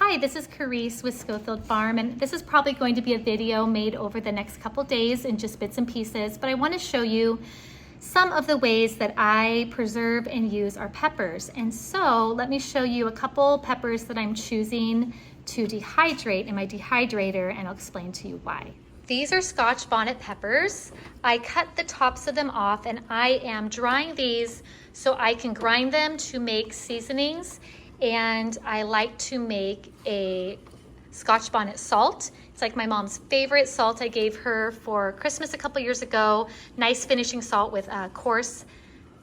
Hi, this is Carice with Scofield Farm, and this is probably going to be a video made over the next couple days in just bits and pieces, but I want to show you some of the ways that I preserve and use our peppers. And so let me show you a couple peppers that I'm choosing to dehydrate in my dehydrator, and I'll explain to you why. These are Scotch bonnet peppers. I cut the tops of them off, and I am drying these so I can grind them to make seasonings. And I like to make a Scotch bonnet salt. It's like my mom's favorite salt I gave her for Christmas a couple years ago. Nice finishing salt with coarse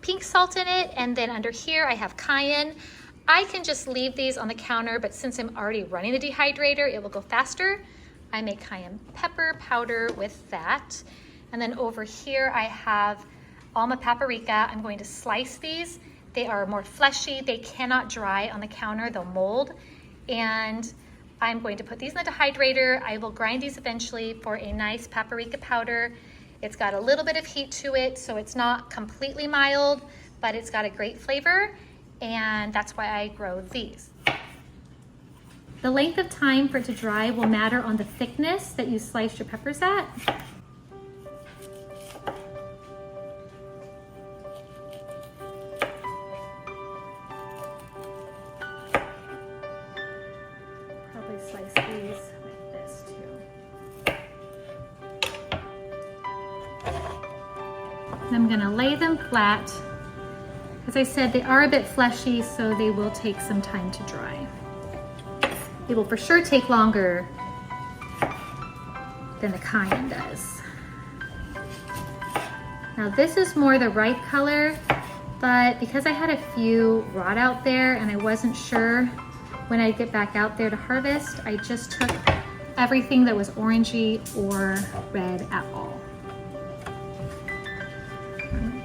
pink salt in it. And then under here I have cayenne. I can just leave these on the counter, but since I'm already running the dehydrator, it will go faster. I make cayenne pepper powder with that. And then over here I have Alma paprika. I'm going to slice these. They are more fleshy. They cannot dry on the counter, they'll mold. And I'm going to put these in the dehydrator. I will grind these eventually for a nice paprika powder. It's got a little bit of heat to it, so it's not completely mild, but it's got a great flavor, and that's why I grow these. The length of time for it to dry will matter on the thickness that you sliced your peppers at. Slice these like this too. And I'm gonna lay them flat. As I said, they are a bit fleshy, so they will take some time to dry. They will for sure take longer than the cayenne does. Now this is more the ripe color, but because I had a few rot out there and I wasn't sure when I get back out there to harvest, I just took everything that was orangey or red at all.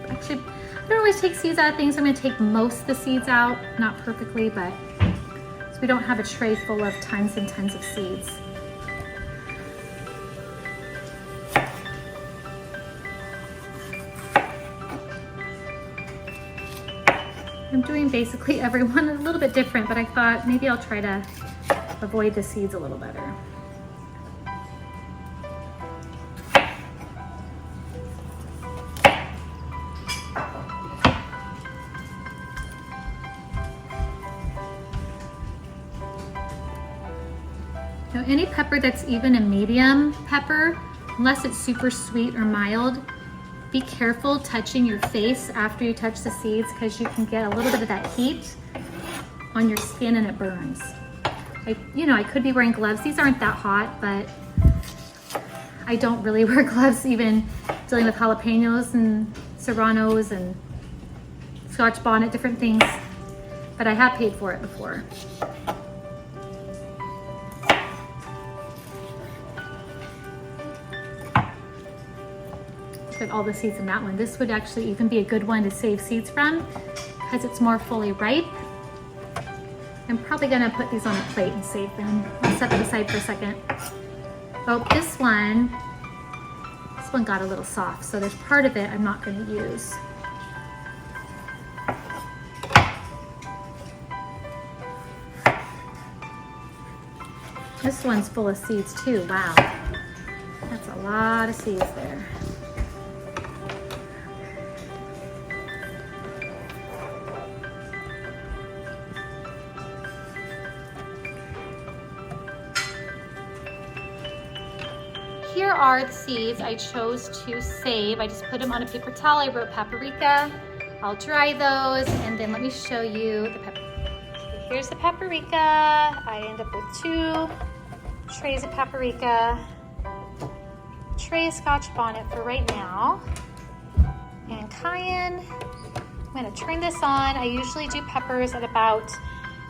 Actually, I don't always take seeds out of things. I'm gonna take most of the seeds out, not perfectly, but so we don't have a tray full of tons and tons of seeds. I'm doing basically every one a little bit different, but I thought maybe I'll try to avoid the seeds a little better. Now, any pepper that's even a medium pepper, unless it's super sweet or mild, be careful touching your face after you touch the seeds, because you can get a little bit of that heat on your skin and it burns. I could be wearing gloves. These aren't that hot, but I don't really wear gloves even dealing with jalapenos and serranos and Scotch bonnet, different things, but I have paid for it before. Put all the seeds in that one. This would actually even be a good one to save seeds from because it's more fully ripe. I'm probably gonna put these on a plate and save them. I'll set them aside for a second. Oh, this one got a little soft, so there's part of it I'm not gonna use. This one's full of seeds too, wow. That's a lot of seeds there. Here are the seeds I chose to save. I just put them on a paper towel. I wrote paprika. I'll dry those, and then let me show you the pepper. Okay, here's the paprika. I end up with 2 trays of paprika, tray of Scotch bonnet for right now, and cayenne. I'm gonna turn this on. I usually do peppers at about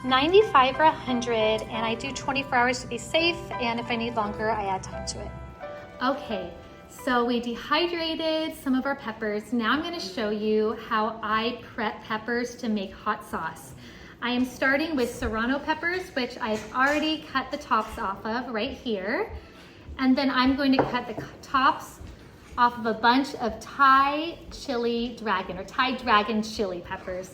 95 or 100, and I do 24 hours to be safe, and if I need longer, I add time to it. Okay, so we dehydrated some of our peppers. Now I'm gonna show you how I prep peppers to make hot sauce. I am starting with serrano peppers, which I've already cut the tops off of right here. And then I'm going to cut the tops off of a bunch of Thai chili dragon or Thai dragon chili peppers.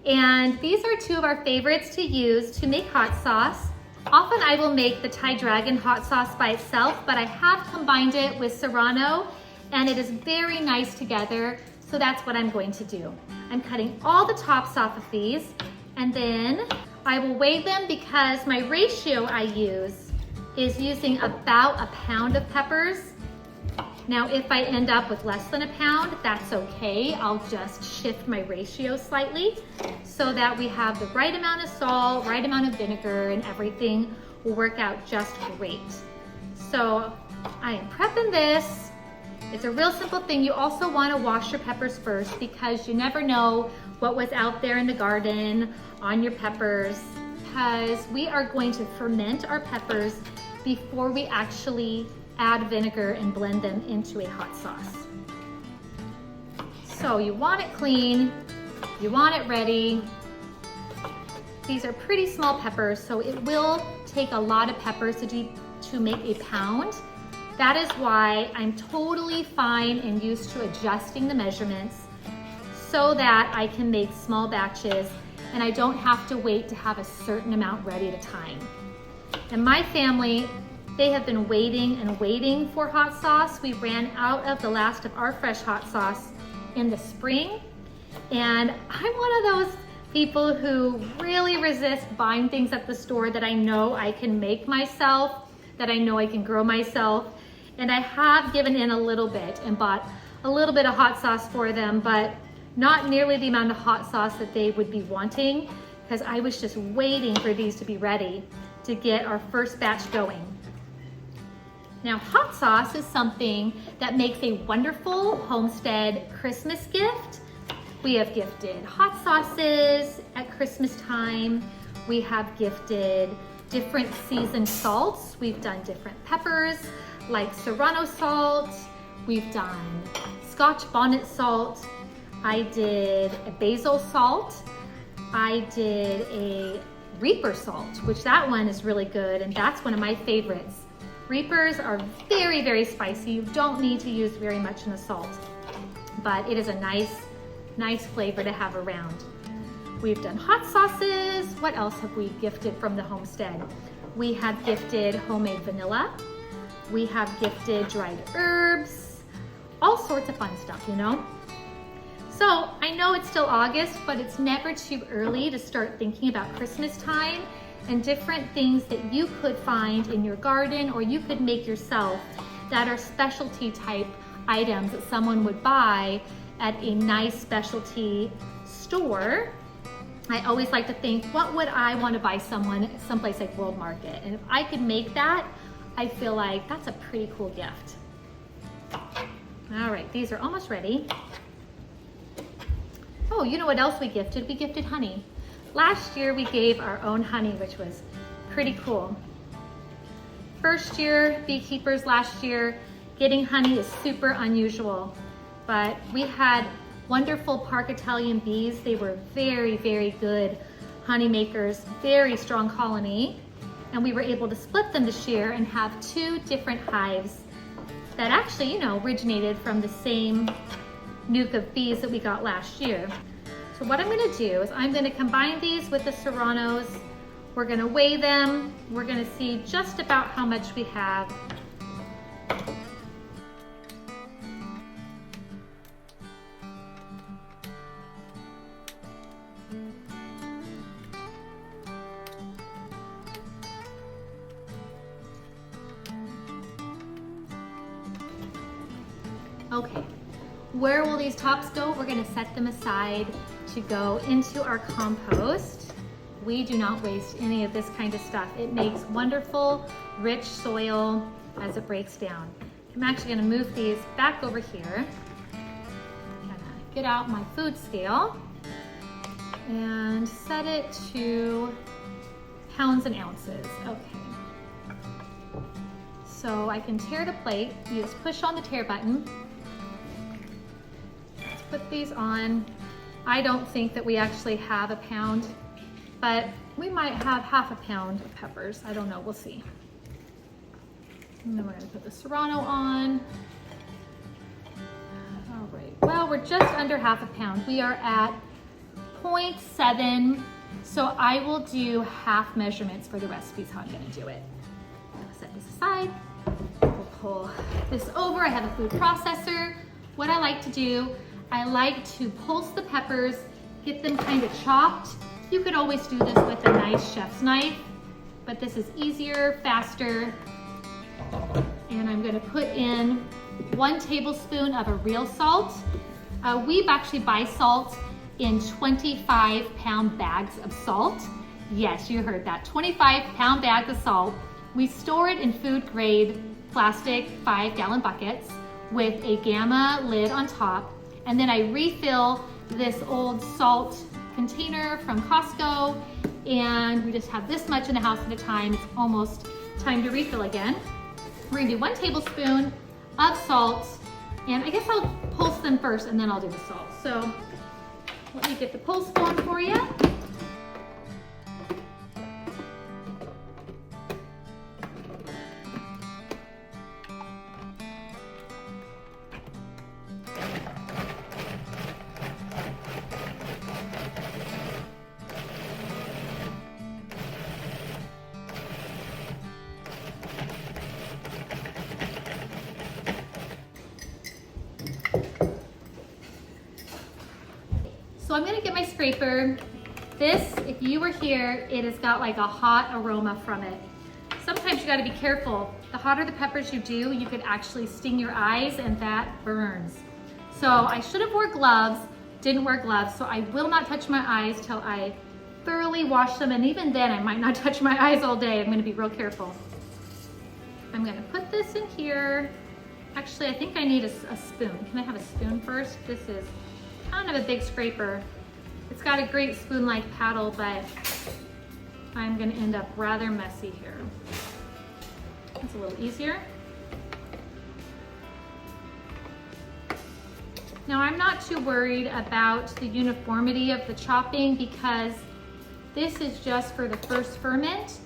And these are 2 of our favorites to use to make hot sauce. Often I will make the Thai Dragon hot sauce by itself, but I have combined it with Serrano and it is very nice together. So that's what I'm going to do. I'm cutting all the tops off of these and then I will weigh them because my ratio I use is using about a pound of peppers. Now, if I end up with less than a pound, that's okay. I'll just shift my ratio slightly so that we have the right amount of salt, right amount of vinegar, and everything will work out just great. So I am prepping this. It's a real simple thing. You also want to wash your peppers first because you never know what was out there in the garden on your peppers, because we are going to ferment our peppers before we actually add vinegar and blend them into a hot sauce. So you want it clean, you want it ready. These are pretty small peppers, so it will take a lot of peppers to make a pound. That is why I'm totally fine and used to adjusting the measurements so that I can make small batches and I don't have to wait to have a certain amount ready at a time. And my family, they have been waiting and waiting for hot sauce. We ran out of the last of our fresh hot sauce in the spring. And I'm one of those people who really resist buying things at the store that I know I can make myself, that I know I can grow myself. And I have given in a little bit and bought a little bit of hot sauce for them, but not nearly the amount of hot sauce that they would be wanting, because I was just waiting for these to be ready to get our first batch going. Now, hot sauce is something that makes a wonderful homestead Christmas gift. We have gifted hot sauces at Christmas time. We have gifted different seasoned salts. We've done different peppers like Serrano salt. We've done Scotch bonnet salt. I did a basil salt. I did a Reaper salt, which that one is really good, and that's one of my favorites. Reapers are very, very spicy. You don't need to use very much in the salt, but it is a nice flavor to have around. We've done hot sauces. What else have we gifted from the homestead? We have gifted homemade vanilla. We have gifted dried herbs, all sorts of fun stuff, you know? So I know it's still August, but it's never too early to start thinking about Christmas time and different things that you could find in your garden or you could make yourself that are specialty type items that someone would buy at a nice specialty store. I always like to think, what would I want to buy someplace like World Market? And if I could make that, I feel like that's a pretty cool gift. All right, these are almost ready. Oh, you know what else we gifted? We gifted honey. Last year we gave our own honey, which was pretty cool. First year beekeepers last year, getting honey is super unusual, but we had wonderful Park Italian bees. They were very, very good honey makers, very strong colony, and we were able to split them this year and have 2 different hives that actually, you know, originated from the same nuke of bees that we got last year. So what I'm gonna do is I'm gonna combine these with the Serranos. We're gonna weigh them. We're gonna see just about how much we have. Okay. Where will these tops go? We're gonna set them aside to go into our compost. We do not waste any of this kind of stuff. It makes wonderful, rich soil as it breaks down. I'm actually gonna move these back over here. I'm gonna get out my food scale and set it to pounds and ounces. Okay. So I can tear the plate. You just push on the tear button. Put these on. I don't think that we actually have a pound, but we might have half a pound of peppers. I don't know, we'll see. And then we're gonna put the Serrano on. All right, well, we're just under half a pound. We are at 0.7 So I will do half measurements for the recipes, how I'm gonna do it. I'll set this aside. We'll pull this over. I have a food processor. What I like to do, I like to pulse the peppers, get them kind of chopped. You could always do this with a nice chef's knife, but this is easier, faster. And I'm gonna put in 1 tablespoon of a real salt. We actually buy salt in 25-pound bags of salt. Yes, you heard that, 25-pound bags of salt. We store it in food grade plastic 5-gallon buckets with a gamma lid on top. And then I refill this old salt container from Costco, and we just have this much in the house at a time. It's almost time to refill again. We're gonna do 1 tablespoon of salt, and I guess I'll pulse them first and then I'll do the salt. So let me get the pulse going for you. So I'm gonna get my scraper. This, if you were here, it has got like a hot aroma from it. Sometimes you gotta be careful. The hotter the peppers you do, you could actually sting your eyes and that burns. So I should have wore gloves, didn't wear gloves, so I will not touch my eyes till I thoroughly wash them, and even then I might not touch my eyes all day. I'm gonna be real careful. I'm gonna put this in here. Actually, I think I need a spoon. Can I have a spoon first? This is kind of a big scraper. It's got a great spoon-like paddle, but I'm gonna end up rather messy here. It's a little easier. Now I'm not too worried about the uniformity of the chopping because this is just for the first ferment.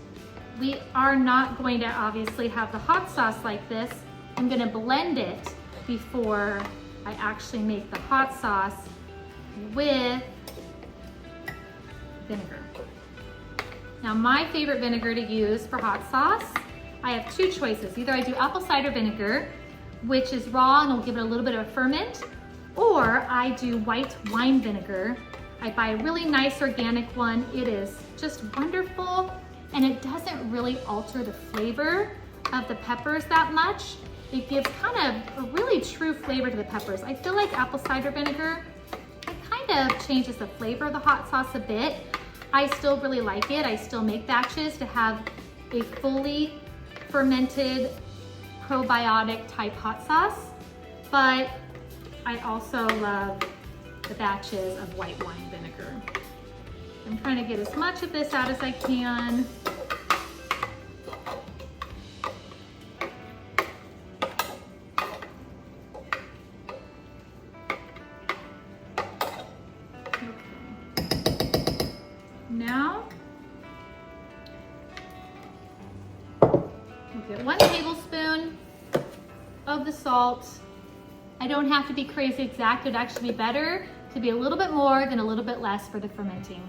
We are not going to obviously have the hot sauce like this. I'm gonna blend it before I actually make the hot sauce with vinegar. Now my favorite vinegar to use for hot sauce, I have 2 choices. Either I do apple cider vinegar, which is raw and will give it a little bit of a ferment, or I do white wine vinegar. I buy a really nice organic one. It is just wonderful, and it doesn't really alter the flavor of the peppers that much. It gives kind of a really true flavor to the peppers. I feel like apple cider vinegar, it kind of changes the flavor of the hot sauce a bit. I still really like it. I still make batches to have a fully fermented probiotic type hot sauce, but I also love the batches of white wine vinegar. I'm trying to get as much of this out as I can. Now, we'll get 1 tablespoon of the salt. I don't have to be crazy exact. It'd actually be better to be a little bit more than a little bit less for the fermenting.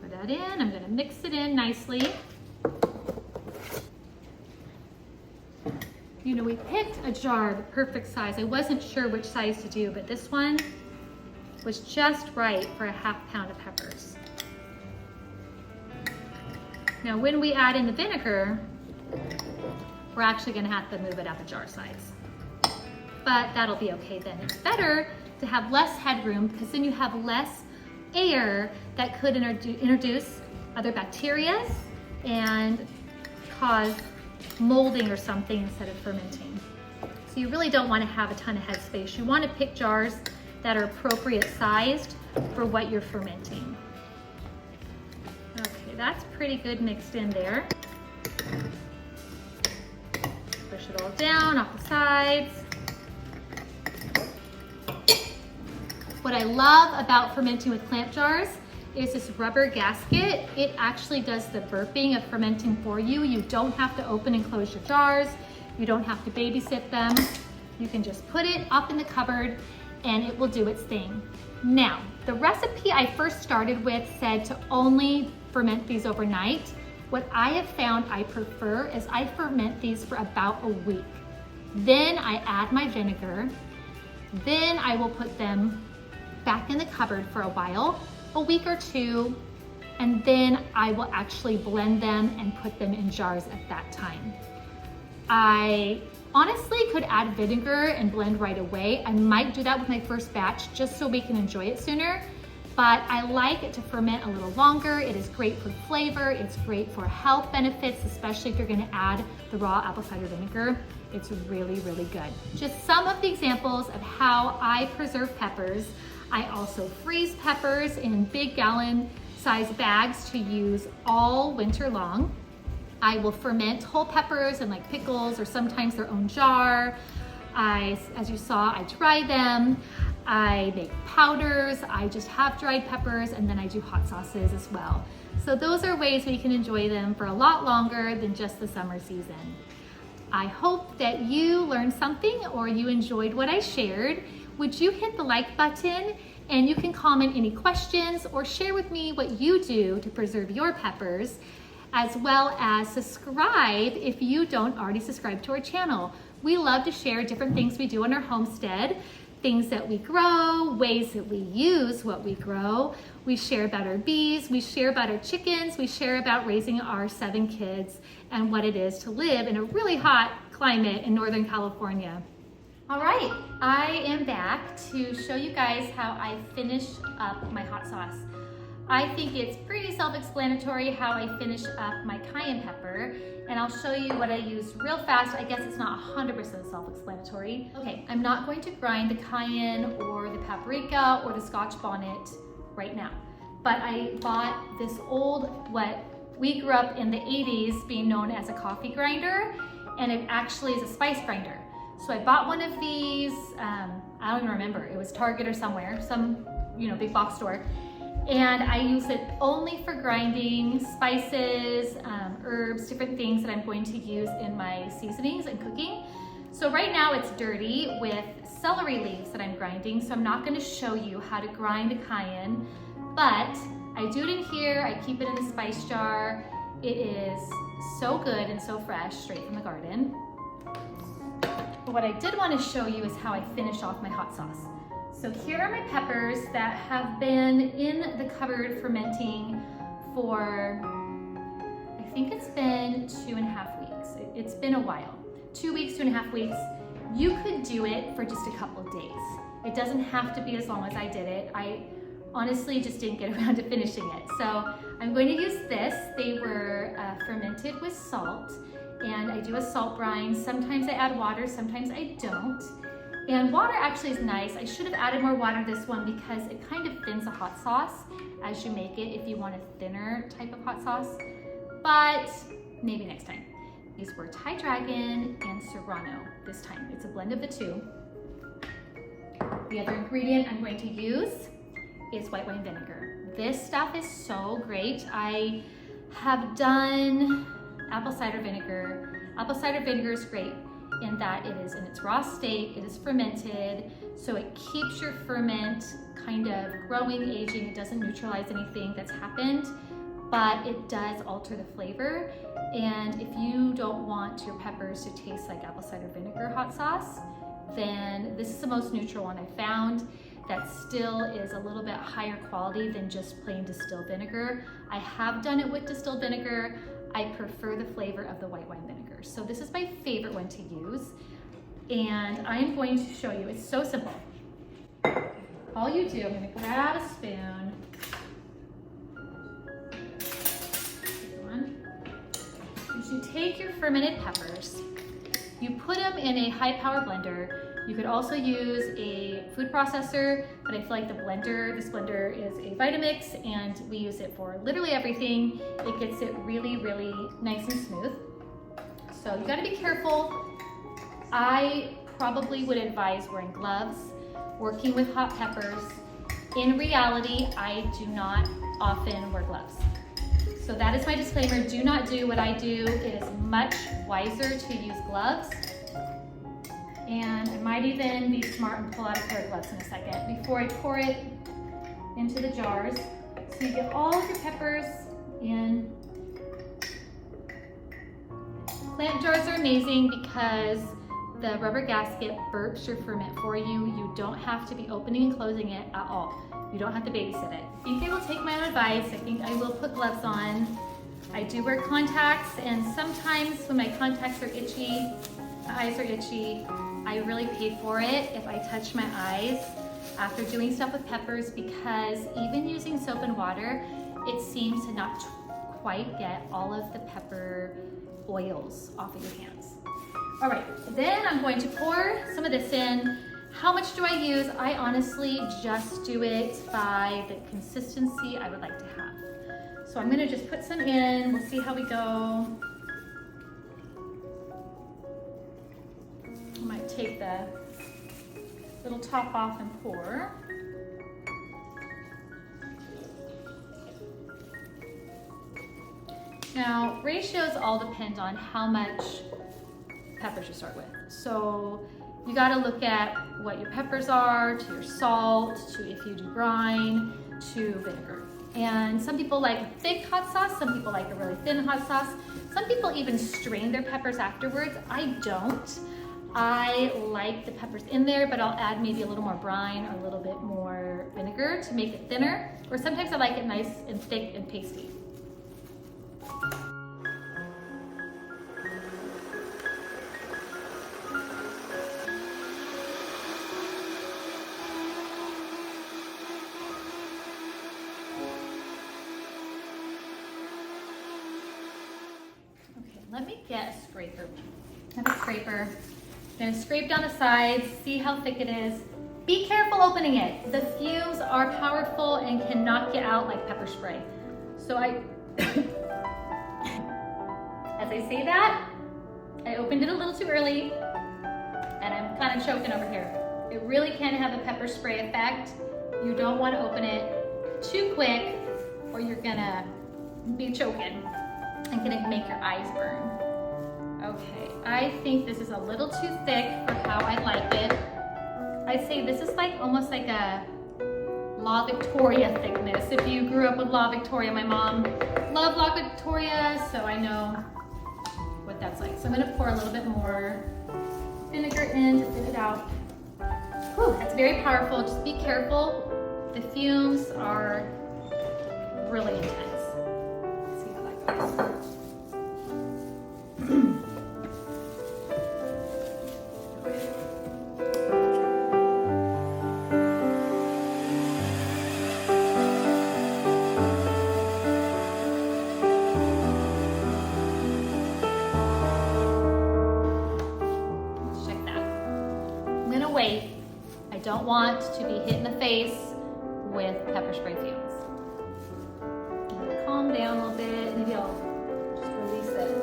Put that in. I'm gonna mix it in nicely. You know, we picked a jar, the perfect size. I wasn't sure which size to do, but this one was just right for a ½ pound of peppers. Now, when we add in the vinegar, we're actually gonna have to move it out the jar size. But that'll be okay then. It's better to have less headroom because then you have less air that could introduce other bacteria and cause molding or something instead of fermenting. So you really don't want to have a ton of headspace. You want to pick jars that are appropriate sized for what you're fermenting. Okay, that's pretty good mixed in there. Push it all down off the sides. What I love about fermenting with clamp jars is this rubber gasket. It actually does the burping of fermenting for you. You don't have to open and close your jars. You don't have to babysit them. You can just put it up in the cupboard and it will do its thing. Now, the recipe I first started with said to only ferment these overnight. What I have found I prefer is I ferment these for about a week. Then I add my vinegar. Then I will put them back in the cupboard for a while, a week or two, and then I will actually blend them and put them in jars at that time. I honestly could add vinegar and blend right away. I might do that with my first batch just so we can enjoy it sooner, but I like it to ferment a little longer. It is great for flavor. It's great for health benefits, especially if you're gonna add the raw apple cider vinegar. It's really, really good. Just some of the examples of how I preserve peppers. I also freeze peppers in big gallon-sized bags to use all winter long. I will ferment whole peppers in like pickles or sometimes their own jar. As you saw, I dry them. I make powders. I just have dried peppers, and then I do hot sauces as well. So those are ways we can enjoy them for a lot longer than just the summer season. I hope that you learned something or you enjoyed what I shared. Would you hit the like button? And you can comment any questions or share with me what you do to preserve your peppers, as well as subscribe if you don't already subscribe to our channel. We love to share different things we do in our homestead, things that we grow, ways that we use what we grow. We share about our bees, we share about our chickens, we share about raising our 7 kids and what it is to live in a really hot climate in Northern California. All right, I am back to show you guys how I finished up my hot sauce. I think it's pretty self-explanatory how I finish up my cayenne pepper, and I'll show you what I used real fast. I guess it's not 100% self-explanatory. Okay, I'm not going to grind the cayenne or the paprika or the Scotch bonnet right now, but I bought this old, what we grew up in the 80s being known as a coffee grinder, and it actually is a spice grinder. So I bought one of these, I don't even remember, it was Target or somewhere, some big box store. And I use it only for grinding spices, herbs, different things that I'm going to use in my seasonings and cooking. So right now it's dirty with celery leaves that I'm grinding, so I'm not gonna show you how to grind a cayenne, but I do it in here, I keep it in a spice jar. It is so good and so fresh, straight from the garden. But what I did want to show you is how I finish off my hot sauce. So here are my peppers that have been in the cupboard fermenting for, I think it's been 2.5 weeks. It's been a while. 2 weeks, 2.5 weeks. You could do it for just a couple of days. It doesn't have to be as long as I did it. I honestly just didn't get around to finishing it. So I'm going to use this. They were fermented with salt, and I do a salt brine. Sometimes I add water, sometimes I don't. And water actually is nice. I should have added more water this one because it kind of thins the hot sauce as you make it if you want a thinner type of hot sauce, but maybe next time. These were Thai Dragon and Serrano this time. It's a blend of the two. The other ingredient I'm going to use is white wine vinegar. This stuff is so great. I have done apple cider vinegar. Apple cider vinegar is great in that it is in its raw state, it is fermented, so it keeps your ferment kind of growing, aging. It doesn't neutralize anything that's happened, but it does alter the flavor. And if you don't want your peppers to taste like apple cider vinegar hot sauce, then this is the most neutral one I found that still is a little bit higher quality than just plain distilled vinegar. I have done it with distilled vinegar. I prefer the flavor of the white wine vinegar. So this is my favorite one to use. And I am going to show you, it's so simple. All you do, I'm gonna grab a spoon. You take your fermented peppers, you put them in a high power blender. You could also use a food processor, but I feel like this blender is a Vitamix, and we use it for literally everything. It gets it really, really nice and smooth. So you gotta be careful. I probably would advise wearing gloves, working with hot peppers. In reality, I do not often wear gloves. So that is my disclaimer. Do not do what I do. It is much wiser to use gloves. And I might even be smart and pull out a pair of gloves in a second. Before I pour it into the jars. So you get all of your peppers in. Plant jars are amazing because the rubber gasket burps your ferment for you. You don't have to be opening and closing it at all. You don't have to babysit it. I think I will take my own advice. I think I will put gloves on. I do wear contacts, and sometimes when my contacts are itchy, my eyes are itchy, I really pay for it if I touch my eyes after doing stuff with peppers, because even using soap and water, it seems to not quite get all of the pepper oils off of your hands. All right, then I'm going to pour some of this in. How much do I use? I honestly just do it by the consistency I would like to have. So I'm gonna just put some in. We'll see how we go. I might take the little top off and pour. Now, ratios all depend on how much peppers you start with. So you gotta look at what your peppers are, to your salt, to if you do brine, to vinegar. And some people like thick hot sauce, some people like a really thin hot sauce. Some people even strain their peppers afterwards. I don't. I like the peppers in there, but I'll add maybe a little more brine or a little bit more vinegar to make it thinner. Or sometimes I like it nice and thick and pasty. Let me get a scraper. I have a scraper. I'm gonna scrape down the sides, see how thick it is. Be careful opening it. The fumes are powerful and can knock you out like pepper spray. So as I say that, I opened it a little too early and I'm kind of choking over here. It really can have a pepper spray effect. You don't want to open it too quick or you're gonna be choking. I'm gonna make your eyes burn. Okay, I think this is a little too thick for how I like it. I'd say this is like almost like a La Victoria thickness. If you grew up with La Victoria, my mom loved La Victoria, so I know what that's like. So I'm gonna pour a little bit more vinegar in to thin it out. Whew, that's very powerful. Just be careful. The fumes are really intense. Let's see how that goes. Wait, I don't want to be hit in the face with pepper spray fumes. I'm gonna calm down a little bit, maybe I'll just release it.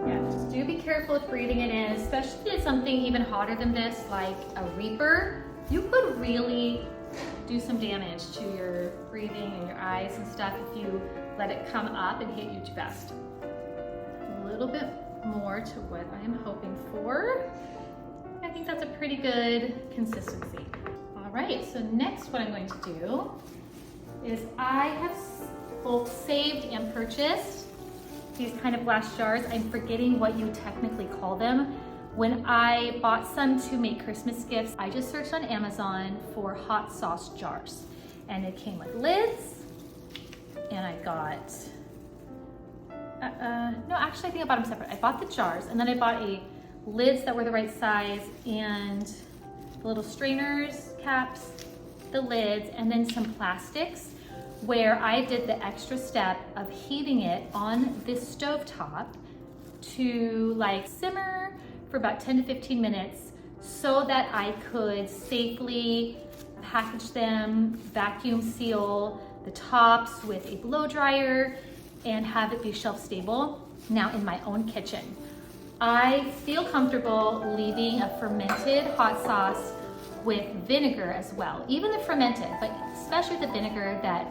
Yeah, just do be careful with breathing it in, especially if something even hotter than this, like a Reaper. You could really do some damage to your breathing and your eyes and stuff if you let it come up and hit you too fast. A little bit more to what I am hoping for. I think that's a pretty good consistency. All right, so next what I'm going to do is I have both saved and purchased these kind of glass jars. I'm forgetting what you technically call them. When I bought some to make Christmas gifts, I just searched on Amazon for hot sauce jars. And it came with lids, and I got, no, actually I think I bought them separate. I bought the jars, and then I bought lids that were the right size, and the little strainers, caps, the lids, and then some plastics, where I did the extra step of heating it on this stovetop to like simmer for about 10 to 15 minutes so that I could safely package them, vacuum seal the tops with a blow dryer, and have it be shelf stable now in my own kitchen. I feel comfortable leaving a fermented hot sauce with vinegar as well, even the fermented, but especially the vinegar that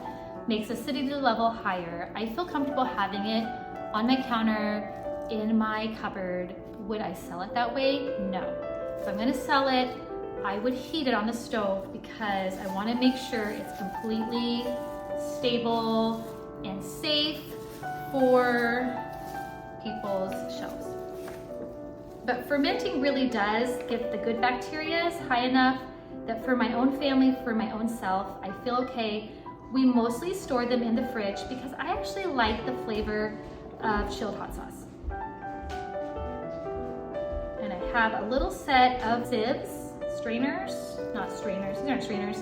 makes acidity level higher. I feel comfortable having it on my counter, in my cupboard. Would I sell it that way? No. If I'm gonna sell it, I would heat it on the stove because I wanna make sure it's completely stable and safe for people's shelves. But fermenting really does get the good bacteria high enough that for my own family, for my own self, I feel okay. We mostly store them in the fridge because I actually like the flavor of chilled hot sauce. And I have a little set of sieves, strainers, not strainers, these aren't strainers.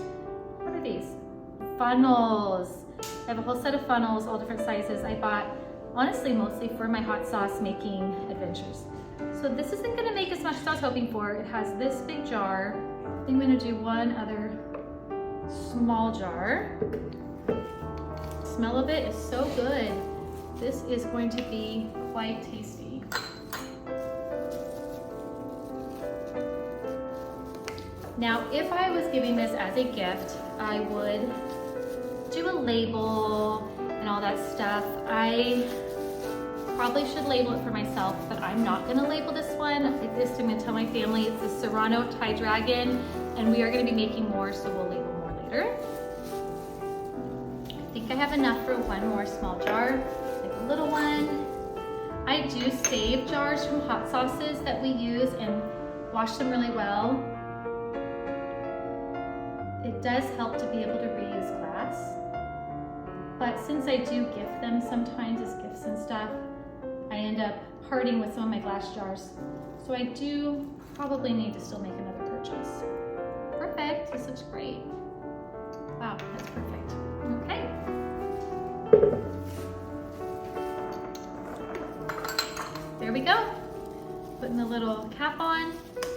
What are these? Funnels. I have a whole set of funnels, all different sizes. I bought, honestly, mostly for my hot sauce making adventures. So this isn't gonna make as much as I was hoping for. It has this big jar. I think I'm gonna do one other small jar. The smell of it is so good. This is going to be quite tasty. Now, if I was giving this as a gift, I would do a label and all that stuff. I probably should label it for myself, but I'm not gonna label this one. I'm gonna tell my family it's the Serrano Thai Dragon, and we are gonna be making more, so we'll label more later. I think I have enough for one more small jar, like a little one. I do save jars from hot sauces that we use and wash them really well. It does help to be able to reuse glass, but since I do gift them sometimes as gifts and stuff, I end up parting with some of my glass jars. So I do probably need to still make another purchase. Perfect, this looks great. Wow, that's perfect. Okay. There we go. Putting the little cap on.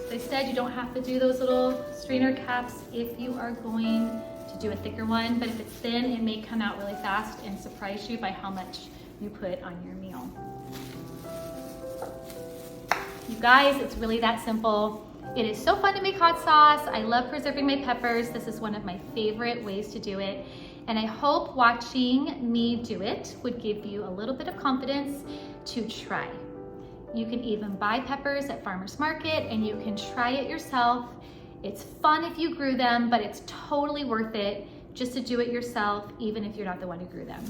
As I said, you don't have to do those little strainer caps if you are going to do a thicker one, but if it's thin, it may come out really fast and surprise you by how much you put on your meal. You guys, it's really that simple. It is so fun to make hot sauce. I love preserving my peppers. This is one of my favorite ways to do it. And I hope watching me do it would give you a little bit of confidence to try. You can even buy peppers at farmer's market and you can try it yourself. It's fun if you grew them, but it's totally worth it just to do it yourself, even if you're not the one who grew them.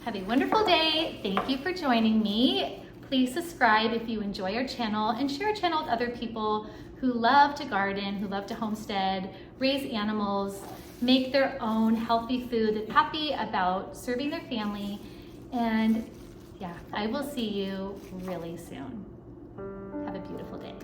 Have a wonderful day. Thank you for joining me. Please subscribe if you enjoy our channel and share our channel with other people who love to garden, who love to homestead, raise animals, make their own healthy food, that's happy about serving their family. And yeah, I will see you really soon. Have a beautiful day.